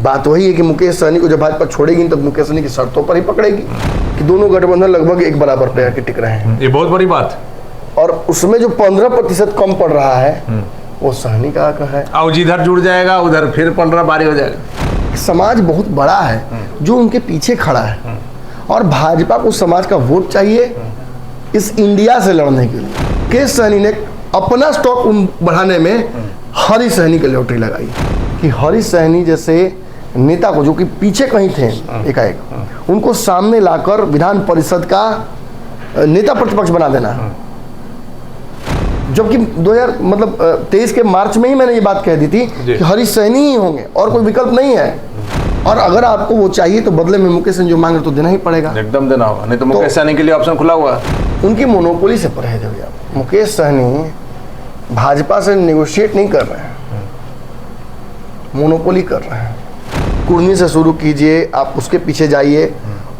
बात वही है कि मुकेश सहनी को जब भाजपा छोड़ेगी तो मुकेश सहनी की शर्तों पर ही पकड़ेगी कि दोनों गठबंधन लगभग एक बराबर पे आके टिक रहे हैं। ये बहुत बड़ी बात। और उसमें जो 15% कम पड़ रहा है वो सहनी का है। और जिधर जुड़ जाएगा उधर फिर 15 बारी हो जाएगा। समाज बहुत बड़ा है जो उनके पीछे खड़ा है और भाजपा को समाज का वोट चाहिए इस इंडिया से लड़ने के लिए। मुकेश सहनी ने अपना स्टॉक बढ़ाने में हरी सहनी की लॉटरी लगाई कि हरी सहनी जैसे नेता को, जो कि पीछे कहीं थे एकाएक, उनको सामने लाकर विधान परिषद का नेता प्रतिपक्ष बना देना। जबकि 2023 के मार्च में ही मैंने ये बात कह दी थी कि हरी सहनी ही होंगे और कोई विकल्प नहीं है। और अगर आपको वो चाहिए तो बदले में मुकेश सहनी जो मांगे तो देना ही पड़ेगा, एकदम देना होगा, नहीं तो मुकेश सहनी के लिए ऑप्शन खुला हुआ है। उनकी मोनोपोली से परहेज हो गया। मुकेश सहनी भाजपा से नेगोशिएट नहीं कर रहे हैं, मोनोपोली कर रहे हैं। कुर्मी से शुरू कीजिए, आप उसके पीछे जाइए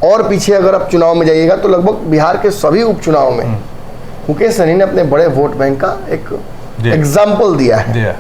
और पीछे अगर आप चुनाव में जाइएगा तो लगभग बिहार के सभी उपचुनाव में मुकेश सहनी ने अपने बड़े वोट बैंक का एक एग्जाम्पल दिया है।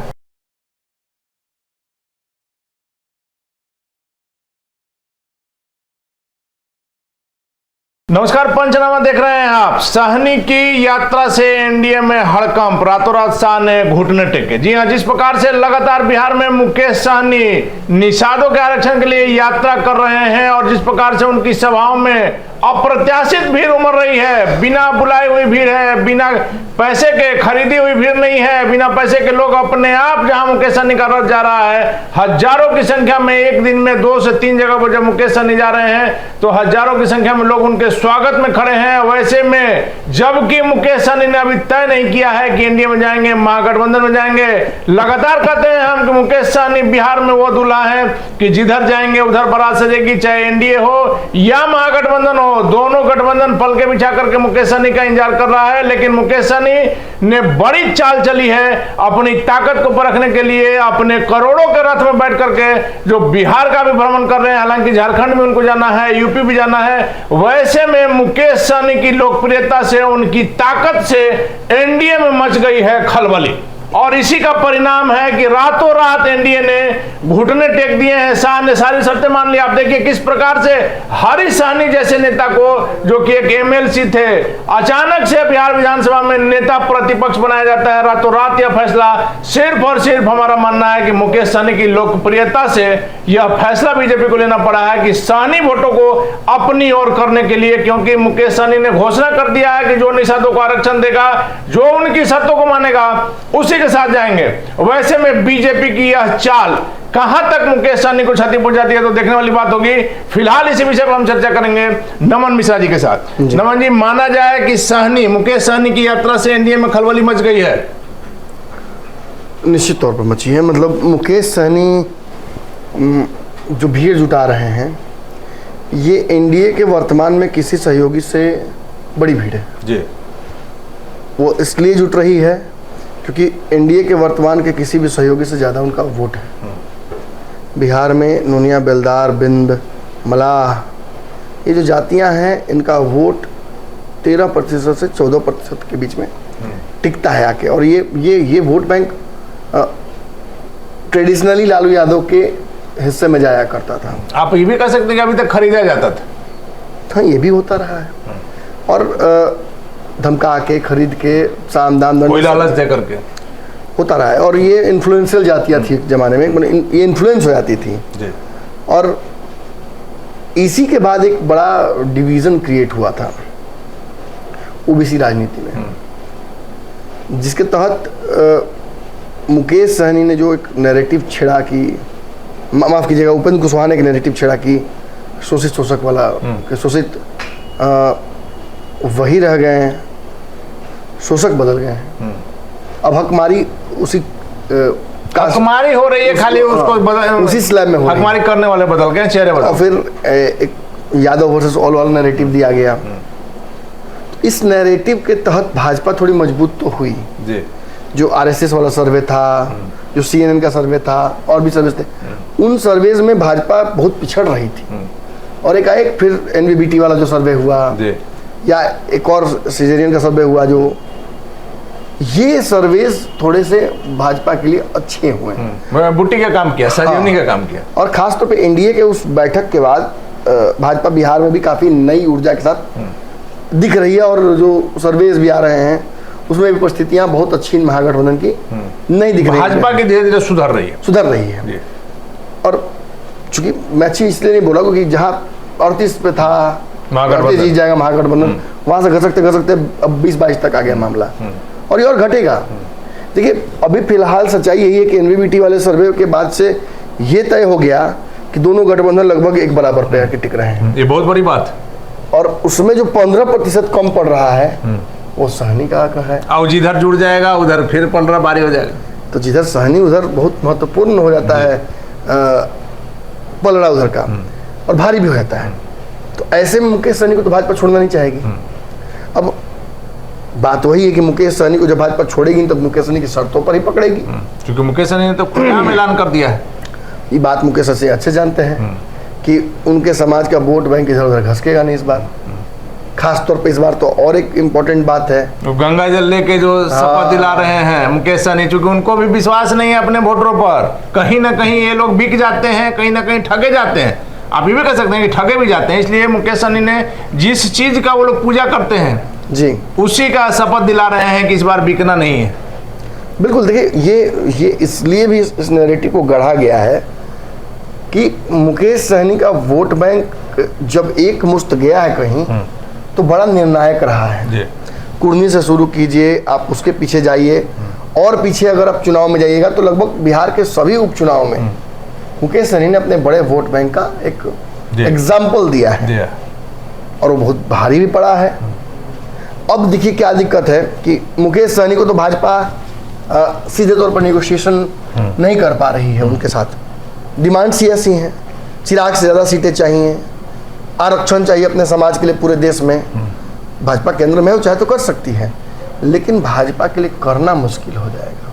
नमस्कार, पंचनामा देख रहे हैं आप। सहनी की यात्रा से एनडीए में हड़कंप, रातों रात शाह ने घुटने टेके। जी हां, जिस प्रकार से लगातार बिहार में मुकेश सहनी निषादों के आरक्षण के लिए यात्रा कर रहे हैं और जिस प्रकार से उनकी सभाओं में अप्रत्याशित भीड़ उमड़ रही है, बिना बुलाए हुई भीड़ है, बिना पैसे के खरीदी हुई भीड़ नहीं है, बिना पैसे के लोग अपने आप जहां मुकेश सहनी का रथ जा रहा है, हजारों की संख्या में एक दिन में 2 से 3 जगह पर जब मुकेश सहनी जा रहे हैं तो हजारों की संख्या में लोग उनके स्वागत में खड़े हैं। वैसे में जबकि मुकेश सहनी ने अभी तय नहीं किया है कि एनडीए में जाएंगे, महागठबंधन में जाएंगे। लगातार कहते हैं हम कि मुकेश सहनी बिहार में वो दूल्हा है कि जिधर जाएंगे उधर बारात सजेगी, चाहे एनडीए हो या महागठबंधन हो, दोनों गठबंधन पल के बिछा करके मुकेश सहनी का इंतजार कर रहा है। लेकिन मुकेश सहनी ने बड़ी चाल चली है अपनी ताकत को परखने के लिए, अपने करोड़ों के रथ में बैठ करके जो बिहार का भी भ्रमण कर रहे हैं, हालांकि झारखंड में उनको जाना है, यूपी भी जाना है। वैसे में मुकेश सहनी की लोकप्रियता से, उनकी ताकत से एनडीए में मच गई है खलबली और इसी का परिणाम है कि रातों रात एनडीए ने घुटने टेक दिए हैं। शाह ने सारी शर्तें मान ली। आप देखिए किस प्रकार से हरी सहनी जैसे नेता को, जो कि एक एमएलसी थे, अचानक से बिहार विधानसभा में नेता प्रतिपक्ष बनाया जाता है। रातों रात यह फैसला, सिर्फ और सिर्फ हमारा मानना है कि मुकेश सहनी की लोकप्रियता से यह फैसला बीजेपी को लेना पड़ा है कि सहनी वोटों को अपनी ओर करने के लिए, क्योंकि मुकेश सहनी ने घोषणा कर दिया है कि जो निषादों को आरक्षण देगा, जो उनकी शर्तों को मानेगा, उसी के साथ जाएंगे। वैसे में बीजेपी की यह चाल कहां तक मुकेश सहनी को क्षति पहुंचाती है तो देखने वाली बात होगी। फिलहाल इसी विषय पर हम चर्चा करेंगे नमन मिश्रा जी के साथ। नमन जी, माना जाए कि सहनी, मुकेश सहनी की यात्रा से एनडीए में खलबली मच गई है? निश्चित तौर पर मची है। मतलब मुकेश सहनी जो भीड़ जुटा रहे हैं, ये एनडीए के वर्तमान में किसी सहयोगी से बड़ी भीड़ है जी। वो इसलिए जुट रही है क्योंकि एनडीए के वर्तमान के किसी भी सहयोगी से ज़्यादा उनका वोट है। बिहार में नूनिया, बेलदार, बिंद, मलाह, ये जो जातियां हैं, इनका वोट 13% से 14% के बीच में टिकता है आके। और ये vote bank traditionally Lalu Yadav के हिस्से में जाया करता था। आप ये भी कह सकते हैं कि अभी तक खरीदा जाता था। हाँ, ये भी होता रहा है। और धमका के, खरीद के, साम दाम दंड, कोई लालच दे करके होता रहा है। और ये इन्फ्लुएंशियल जातियाँ थी एक जमाने में, ये इन्फ्लुएंस हो जाती थी जी। और इसी के बाद एक बड़ा डिवीज़न क्रिएट हुआ था ओबीसी राजनीति में, जिसके तहत मुकेश सहनी ने जो एक नैरेटिव छेड़ा कि, माफ़ कीजिएगा, उपेंद्र कुशवाहा ने एक नैरेटिव छेड़ा कि शोषित शोषक वाला, कि शोषित वही रह गए हैं, शोषक बदल गए हैं। अब हकमारी उसी हकमारी हो रही है, खाली उसको उसी स्लैब में हो रही है। हकमारी करने वाले बदल गए, चेहरे बदल। और फिर एक यादव वर्सेस ऑल वाला नैरेटिव दिया गया। तो इस नैरेटिव के तहत भाजपा थोड़ी मजबूत तो हुई जी। जो आरएसएस वाला सर्वे था, जो सीएनएन का सर्वे था और भी सर्वे थे, उन सर्वेज में भाजपा बहुत पिछड़ रही थी। और एकाएक फिर एनवीबीटी वाला जो सर्वे हुआ, या एक और सिजेरियन का सर्वे हुआ जो ये सर्वेस थोड़े से भाजपा के लिए अच्छे हुए हैं। बुट्टी का काम किया, संजीवनी का काम किया। और खासतौर पे एनडीए के उस बैठक के बाद भाजपा बिहार में भी काफी नई ऊर्जा के साथ दिख रही है, और जो सर्वेस भी आ रहे हैं उसमें भी परिस्थितियां बहुत अच्छी महागठबंधन की नहीं दिख रही है। भाजपा की धीरे धीरे सुधर रही है। और चूंकि मैं अच्छी इसलिए नहीं बोला क्योंकि जहां 38 पे था जीत जाएगा महागठबंधन, वहां से घसकते अब 20-22 तक आ गया मामला, और ये और घटेगा। देखिए अभी फिलहाल सच्चाई यही है कि एनवीबीटी वाले सर्वे के बाद से ये तय हो गया कि दोनों गठबंधन लगभग एक बराबर पे आके टिक रहे हैं। ये बहुत बड़ी बात। और उसमें जो 15% कम पड़ रहा है वो सहनी का है, और जिधर जुड़ जाएगा उधर फिर 15 भारी हो जाएगा। तो जिधर सहनी उधर बहुत महत्वपूर्ण हो जाता है पलड़ा उधर का, और भारी भी हो जाता है। तो ऐसे में मुकेश सहनी को तो भाजपा छोड़ना नहीं चाहेगी। अब बात वही है कि मुकेश सहनी को जब भाजपा छोड़ेगी तो मुकेश सहनी की शर्तों पर ही पकड़ेगी, क्योंकि मुकेश सहनी ने तो खुलेआम ऐलान कर दिया है। ये बात मुकेश से अच्छे जानते हैं कि उनके समाज का वोट बैंक इधर उधर घसकेगा नहीं इस बार। खास तौर पे इस बार तो और एक इम्पोर्टेंट बात है, तो गंगा जल लेके जो शपथ दिला रहे हैं मुकेश सहनी, चूंकि उनको भी विश्वास नहीं है अपने वोटरों पर। कहीं ना कहीं ये लोग बिक जाते हैं, कहीं ना कहीं ठगे जाते हैं। आप ये भी कह सकते हैं कि ठगे भी जाते हैं। इसलिए मुकेश सहनी ने जिस चीज का वो लोग पूजा करते हैं जी, उसी का शपथ दिला रहे हैं कि इस बार बिकना नहीं है। बिल्कुल। देखिए ये इसलिए भी इस नैरेटिव को गढ़ा गया है कि मुकेश सहनी का वोट बैंक जब एक मुश्त गया है कहीं तो बड़ा निर्णायक रहा है। कुर्नी से शुरू कीजिए, आप उसके पीछे जाइए, और पीछे अगर आप चुनाव में जाइएगा तो लगभग बिहार के सभी उपचुनाव में मुकेश सहनी ने अपने बड़े वोट बैंक का एक एग्जाम्पल दिया है, और वो बहुत भारी भी पड़ा है। अब देखिए क्या दिक्कत है कि मुकेश सहनी को तो भाजपा सीधे तौर पर नेगोशिएशन नहीं कर पा रही है उनके साथ। डिमांड्स ही ऐसी हैं, चिराग से ज़्यादा सीटें चाहिए, आरक्षण चाहिए अपने समाज के लिए पूरे देश में। भाजपा केंद्र में हो चाहे तो कर सकती है, लेकिन भाजपा के लिए करना मुश्किल हो जाएगा,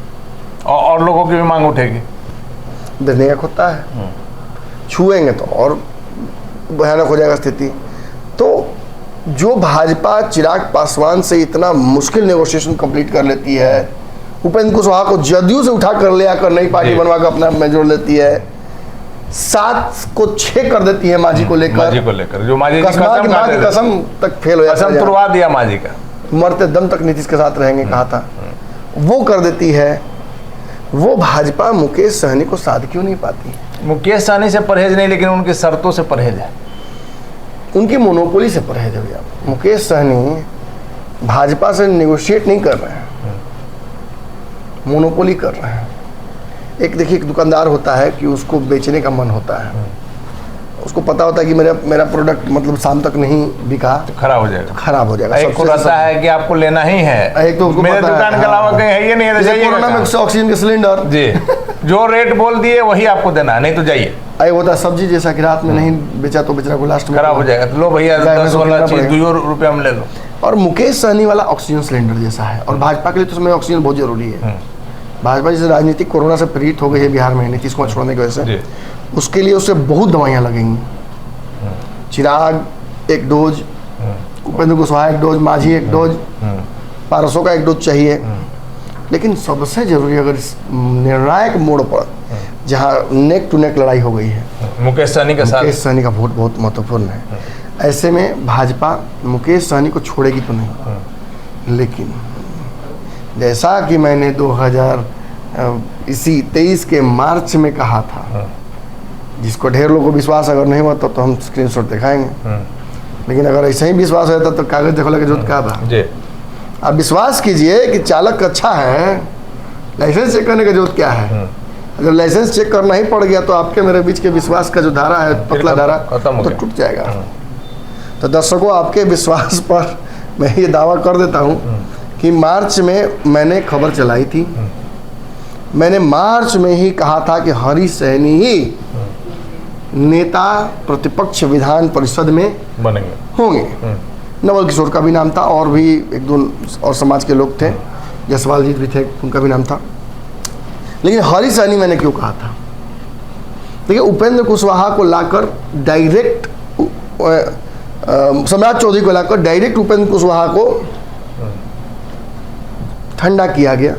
और लोगों की भी मांग उठेगी। निर्णायक होता है, छुएंगे तो और भयानक हो जाएगा स्थिति। तो जो भाजपा चिराग पासवान से इतना मुश्किल नेगोशिएशन कंप्लीट कर लेती है, उपेंद्र कुशवाहा को जदयू से उठा कर ले आकर नई पार्टी बनवा कर अपना में जोड़ लेती है, 7 को 6 कर देती है मांझी को लेकर, जो मांझी कसम तक फेल हो जाता है, तुड़वा दिया मांझी का, मरते दम तक नीतीश के साथ रहेंगे कहा था, वो कर देती है। वो भाजपा मुकेश सहनी को साध क्यों नहीं पाती? मुकेश सहनी से परहेज नहीं, लेकिन उनकी शर्तों से परहेज है, उनकी मोनोपोली से परहेज है भैया। मुकेश सहनी भाजपा से नेगोशिएट नहीं कर रहे हैं, मोनोपोली कर रहे हैं। एक देखिए एक दुकानदार होता है कि उसको बेचने का मन होता है, उसको पता होता है कि मेरा प्रोडक्ट मतलब शाम तक नहीं बिका तो खराब हो जाएगा। एक को रहता है कि आपको लेना ही है, एक तो मेरे दुकान के अलावा कहीं है ये नहीं है, जैसे कोरोना में ऑक्सीजन के सिलेंडर जी जो रेट बोल दिए वही आपको देना है, नहीं तो जाइए। अरे होता है सब्जी जैसा कि रात में नहीं बेचा तो बेचना को लास्ट में खराब हो जाएगा, तो लो भैया 10-16 चीज 2 रुपया में ले लो। और मुकेश सहनी वाला ऑक्सीजन सिलेंडर जैसा है, और भाजपा के लिए तो उसमें ऑक्सीजन बहुत जरूरी है। भाजपा जैसे राजनीतिक कोरोना से पीड़ित हो गई है बिहार में नीतीश कुमार छोड़ने की वजह से, उसके लिए उससे बहुत दवाइयाँ लगेंगी। Chirag 1 dose, Upendra Kushwaha 1 dose, Manjhi 1 dose, पारसों का 1 डोज चाहिए। लेकिन सबसे जरूरी अगर निर्णायक मोड़ पर जहाँ नेक टू नेक लड़ाई हो गई है, मुकेश सहनी का वोट बहुत महत्वपूर्ण है। ऐसे में भाजपा मुकेश सहनी को छोड़ेगी तो नहीं, लेकिन जैसा कि मैंने 2023 के मार्च में कहा था, जिसको ढेर लोगों को विश्वास अगर नहीं हुआ तो हम स्क्रीनशॉट दिखाएंगे, लेकिन अगर ऐसा ही विश्वास होता तो कागज देखो लगे जोत का था। आप विश्वास कीजिए कि चालक अच्छा है, लाइसेंस चेक करने का जरूरत क्या है। अगर लाइसेंस चेक करना ही पड़ गया तो आपके मेरे बीच के विश्वास का जो धारा है, पतला धारा, तो टूट जाएगा। तो दर्शकों, आपके विश्वास पर मैं ये दावा कर देता हूँ कि मार्च में मैंने खबर चलाई थी, मैंने मार्च में ही कहा था कि हरी सहनी ही नेता प्रतिपक्ष विधान परिषद में बनेंगे होंगे। नवल किशोर का भी नाम था, और भी 1-2 और समाज के लोग थे, जसवाल जी भी थे, उनका भी नाम था। लेकिन हरी सहनी मैंने क्यों कहा था? देखिए, उपेंद्र कुशवाहा को लाकर डायरेक्ट सम्राट चौधरी को लाकर डायरेक्ट उपेंद्र कुशवाहा को ठंडा किया गया,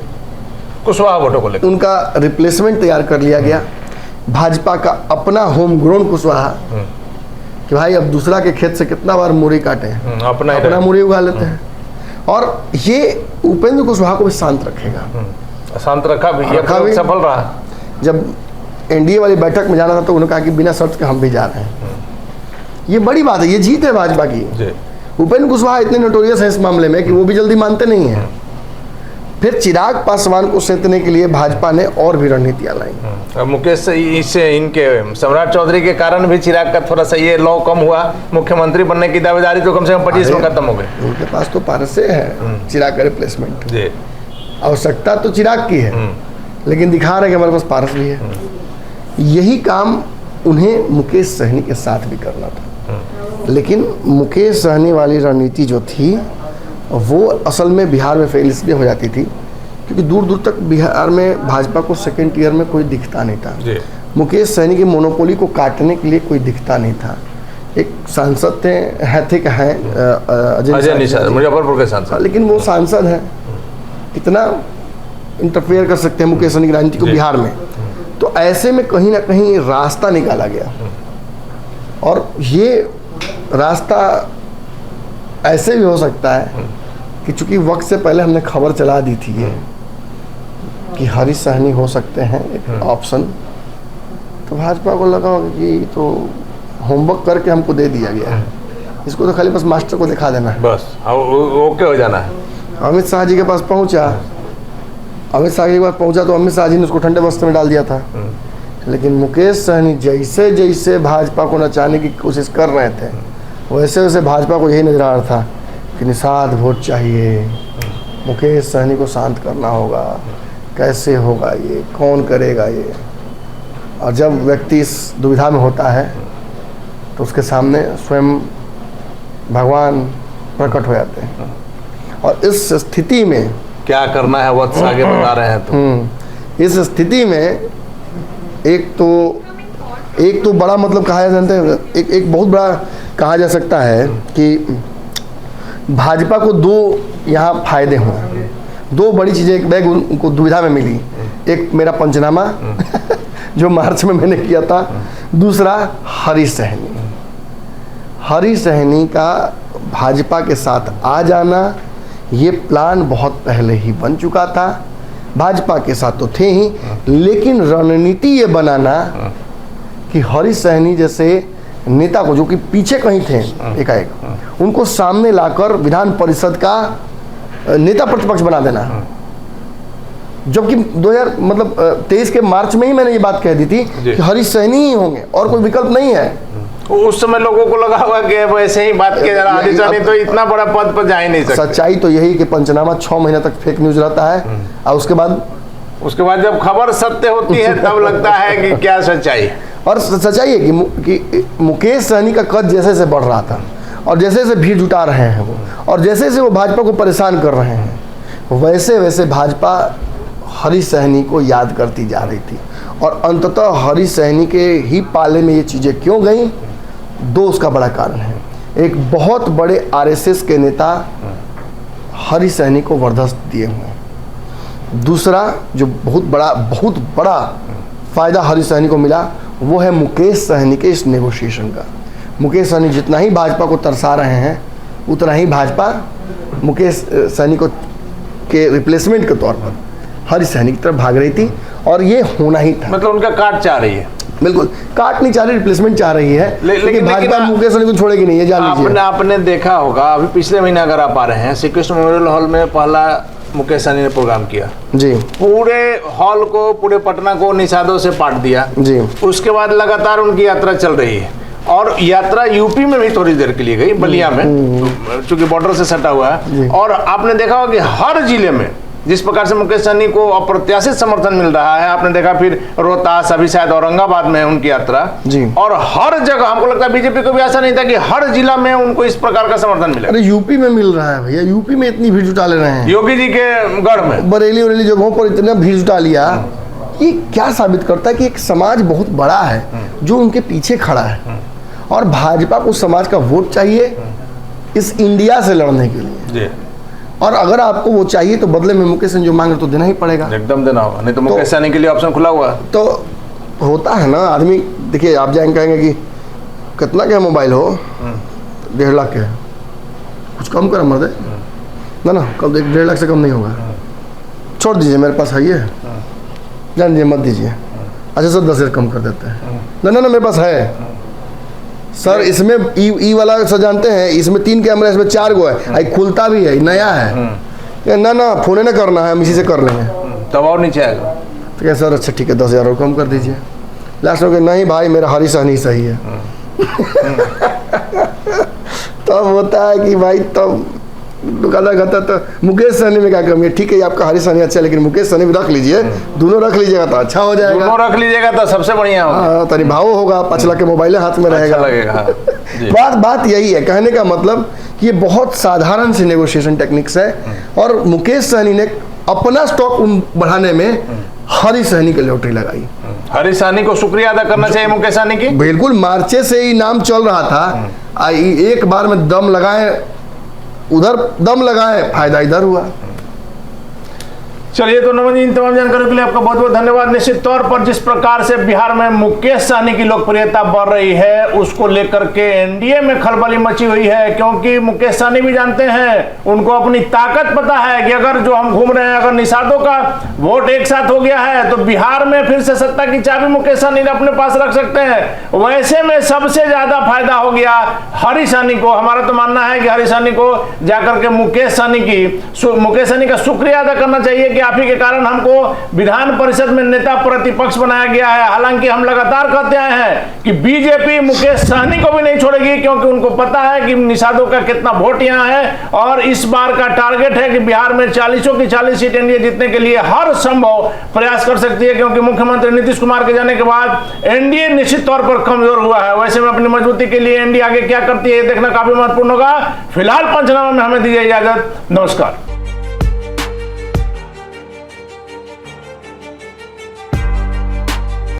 कुशवाहा वोटों को लेकर उनका रिप्लेसमेंट तैयार कर लिया गया। भाजपा का अपना होम ग्रोन कुशवाहा कि भाई अब दूसरा के खेत से कितना बार मूरी काटे, अपना मूरी उगा लेते हैं। और ये उपेंद्र कुशवाहा को भी शांत रखेगा, शांत रखा भी, ये सफल रहा। जब एनडीए वाली बैठक में जाना था तो उन्होंने कहा कि बिना शर्त के हम भी जा रहे हैं। ये बड़ी बात है, ये जीत है भाजपा की। उपेंद्र कुशवाहा इतने नोटोरियस है इस मामले में कि वो भी जल्दी मानते नहीं हैं। फिर चिराग पासवान को सेंतने के लिए भाजपा ने और भी रणनीतियां लाई। मुकेश इससे इनके सम्राट चौधरी के कारण भी चिराग का थोड़ा सा ये लॉ कम हुआ, मुख्यमंत्री बनने की दावेदारी तो कम से कम 25 में खत्म हो गई। उनके पास तो पारसे है चिराग का रिप्लेसमेंट, आवश्यकता तो चिराग की है, लेकिन दिखा रहे कि हमारे पास पारस भी है। यही काम उन्हें मुकेश सहनी के साथ भी करना था, लेकिन मुकेश सहनी वाली रणनीति जो थी वो असल में बिहार में फेल इसलिए हो जाती थी क्योंकि दूर दूर तक बिहार में भाजपा को सेकेंड टियर में कोई दिखता नहीं था। मुकेश सहनी की मोनोपोली को काटने के लिए कोई दिखता नहीं था। एक सांसद थे अजय निषाद, मुजफ्फरपुर के सांसद, लेकिन वो सांसद हैं, कितना इंटरफेयर कर सकते हैं मुकेश सहनी की राजनीति को बिहार में। तो ऐसे में कहीं ना कहीं रास्ता निकाला गया, और ये रास्ता ऐसे भी हो सकता है कि चूंकि वक्त से पहले हमने खबर चला दी थी ये कि हरीश सहनी हो सकते हैं एक ऑप्शन, तो भाजपा को लगा कि तो होमवर्क करके हमको दे दिया गया है, इसको तो खाली बस मास्टर को दिखा देना है, बस ओके हो जाना है। अमित शाह जी के पास पहुंचा, अमित शाह जी के पास पहुंचा तो अमित शाह जी ने उसको ठंडे वस्त्र में डाल दिया था। लेकिन मुकेश सहनी जैसे जैसे भाजपा को नचाने की कोशिश कर रहे थे वैसे वैसे भाजपा को यही नजर आ रहा था कि निषाद वोट चाहिए, मुकेश सहनी को शांत करना होगा, कैसे होगा ये, कौन करेगा ये। और जब व्यक्ति इस दुविधा में होता है तो उसके सामने स्वयं भगवान प्रकट हो जाते हैं। और इस स्थिति में क्या करना है वत्स आगे बता रहे हैं तो इस स्थिति में एक तो बड़ा मतलब कहा जानते हैं, एक बहुत बड़ा कहा जा सकता है कि भाजपा को दो यहाँ फायदे हुए, दो बड़ी चीज़ें एक बैग उनको दुविधा में मिली। एक मेरा पंचनामा जो मार्च में मैंने किया था, दूसरा हरीश सहनी का भाजपा के साथ आ जाना। ये प्लान बहुत पहले ही बन चुका था, भाजपा के साथ तो थे ही, लेकिन रणनीति ये बनाना कि हरीश सहनी जैसे नेता को जो कि पीछे कहीं थे एकाएक, उनको सामने लाकर विधान परिषद का नेता प्रतिपक्ष बना देना। जबकि 2023 के मार्च में ही मैंने ये बात कह दी थी कि हरीश सहनी ही होंगे और कोई विकल्प नहीं है। उस समय लोगों को लगा हुआ कि वैसे ही बात किया जा रहा, हरीश सहनी तो इतना बड़ा पद पर जा ही नहीं सकते। सच्चाई तो यही कि पंचनामा 6 महीने तक फेक न्यूज रहता है, और उसके बाद जब खबर सत्य होती है तब लगता है कि क्या सच्चाई। और सच्चाई है कि मुकेश सहनी का कद जैसे जैसे बढ़ रहा था और जैसे जैसे भीड़ जुटा रहे हैं वो, और जैसे जैसे वो भाजपा को परेशान कर रहे हैं, वैसे वैसे भाजपा हरीश सहनी को याद करती जा रही थी। और अंततः हरीश सहनी के ही पाले में ये चीज़ें क्यों गई, दो उसका बड़ा कारण है। एक बहुत बड़े आरएसएस के नेता हरीश सहनी को वरदस्त दिए हुए हैं। दूसरा जो बहुत बड़ा फायदा हरीश सहनी को मिला वो है मुकेश सहनी के इस नेगोशिएशन का। मुकेश सहनी जितना ही भाजपा को तरसा रहे हैं उतना ही भाजपा मुकेश सहनी को के रिप्लेसमेंट के तौर पर हरीश सहनी की तरफ भाग रही थी, और ये होना ही था। मतलब उनका काट चाह रही है, बिल्कुल काट नहीं चाह रही, रिप्लेसमेंट चाह रही है, लेकिन भाजपा मुकेश सहनी को छोड़ेगी नहीं, ये जान लीजिए। आपने देखा होगा अभी पिछले महीने अगर आप आ रहे हैं, श्री कृष्ण मेमोरियल हॉल में पहला मुकेश सहनी ने प्रोग्राम किया जी, पूरे हॉल को, पूरे पटना को निषादों से पाट दिया जी। उसके बाद लगातार उनकी यात्रा चल रही है, और यात्रा यूपी में भी थोड़ी देर के लिए गई, बलिया में, चूंकि बॉर्डर से सटा हुआ है। और आपने देखा होगा कि हर जिले में जिस प्रकार से मुकेश सहनी को अप्रत्याशित समर्थन मिल रहा है, आपने देखा फिर रोहतास, अभी शायद औरंगाबाद में है उनकी यात्रा जी। और हर जगह हमको लगता है बीजेपी को भी ऐसा नहीं था कि हर जिला में उनको इस प्रकार का समर्थन मिले। अरे यूपी में मिल रहा है भैया, यूपी में इतनी भीड़ जुटा ले रहे हैं, योगी जी के गढ़ में, बरेली जगहों पर इतना भीड़ जुटा लिया। ये क्या साबित करता है कि एक समाज बहुत बड़ा है जो उनके पीछे खड़ा है, और भाजपा को समाज का वोट चाहिए इस इंडिया से लड़ने के लिए। और अगर आपको वो चाहिए तो बदले में मुकेश सहनी जो मांगे तो देना ही पड़ेगा। एकदम देना होगा, नहीं तो मुकेश सहनी के लिए ऑप्शन खुला हुआ है। तो होता है ना आदमी, देखिए आप जाएंगे कहेंगे कि कितना क्या मोबाइल हो, 1.5 लाख के, कुछ कम कर मर दे ना, कल 1.5 लाख से कम नहीं होगा, छोड़ दीजिए मेरे पास है ये, जान दीजिए मत दीजिए। अच्छा सर 10,000 कम कर देते हैं, ना मेरे पास है सर, इसमें ई वाला सर जानते हैं, इसमें 3 कैमरा, इसमें 4 गो है, आई खुलता भी है, नया है, ना फोन ना करना है, हम इसी से कर लेंगे, तब और नीचे आएगा। तो क्या सर अच्छा ठीक है 10,000 और कम कर दीजिए। लास्ट में नहीं भाई मेरा हरी सहनी सही है। तब होता है कि भाई तब दुकानदार कहता तो मुकेश सहनी में क्या कमी है, ठीक है आपका हरी सहनी अच्छा है लेकिन मुकेश सहनी भी रख लीजिए, दोनों रख लीजिएगा तो अच्छा हो जाएगा, दोनों रख लीजिएगा तो सबसे बढ़िया होगा। हाँ तनी भाव होगा, 5 लाख के मोबाइल हाथ में रहेगा, अच्छा लगेगा। बात यही है, कहने का मतलब कि ये बहुत साधारण सी नेगोशिएशन टेक्निक्स है और मुकेश सहनी ने अपना स्टॉक बढ़ाने में हरी सहनी की लॉटरी लगाई। हरी सहनी को शुक्रिया अदा करना चाहिए मुकेश सहनी की। बिल्कुल, मार्चे से ही नाम चल रहा था, एक बार में दम लगाए उधर, दम लगाए फायदा इधर हुआ। चलिए तो नमन जी, इन तमाम जानकारी के लिए आपका बहुत बहुत धन्यवाद। निश्चित तौर पर जिस प्रकार से बिहार में मुकेश सहनी की लोकप्रियता बढ़ रही है उसको लेकर के एनडीए में खलबली मची हुई है, क्योंकि मुकेश सहनी भी जानते हैं, उनको अपनी ताकत पता है कि अगर जो हम घूम रहे हैं, अगर निषादों का वोट एक साथ हो गया है तो बिहार में फिर से सत्ता की चाबी मुकेश सहनी अपने पास रख सकते हैं। वैसे में सबसे ज्यादा फायदा हो गया हरी सहनी को। हमारा तो मानना है कि हरी सहनी को जाकर के मुकेश सहनी का शुक्रिया अदा करना चाहिए कि आप ही के कारण हमको विधान परिषद में नेता प्रतिपक्ष बनाया गया है। हालांकि हम लगातार कहते आए हैं कि बीजेपी मुकेश सहनी को भी नहीं छोड़ेगी, क्योंकि उनको पता है कि निषादों का कितना वोट यहाँ है और इस बार का टारगेट है कि बिहार में 40 की 40 सीट एनडीए जीतने के लिए हर संभव प्रयास कर सकती है, क्योंकि मुख्यमंत्री नीतीश कुमार के जाने के बाद एनडीए निश्चित तौर पर कमजोर हुआ है। वैसे में अपनी मजबूती के लिए एनडीए आगे क्या करती है देखना काफी महत्वपूर्ण होगा। फिलहाल पंचनामा में हमें दीजिए इजाजत, नमस्कार।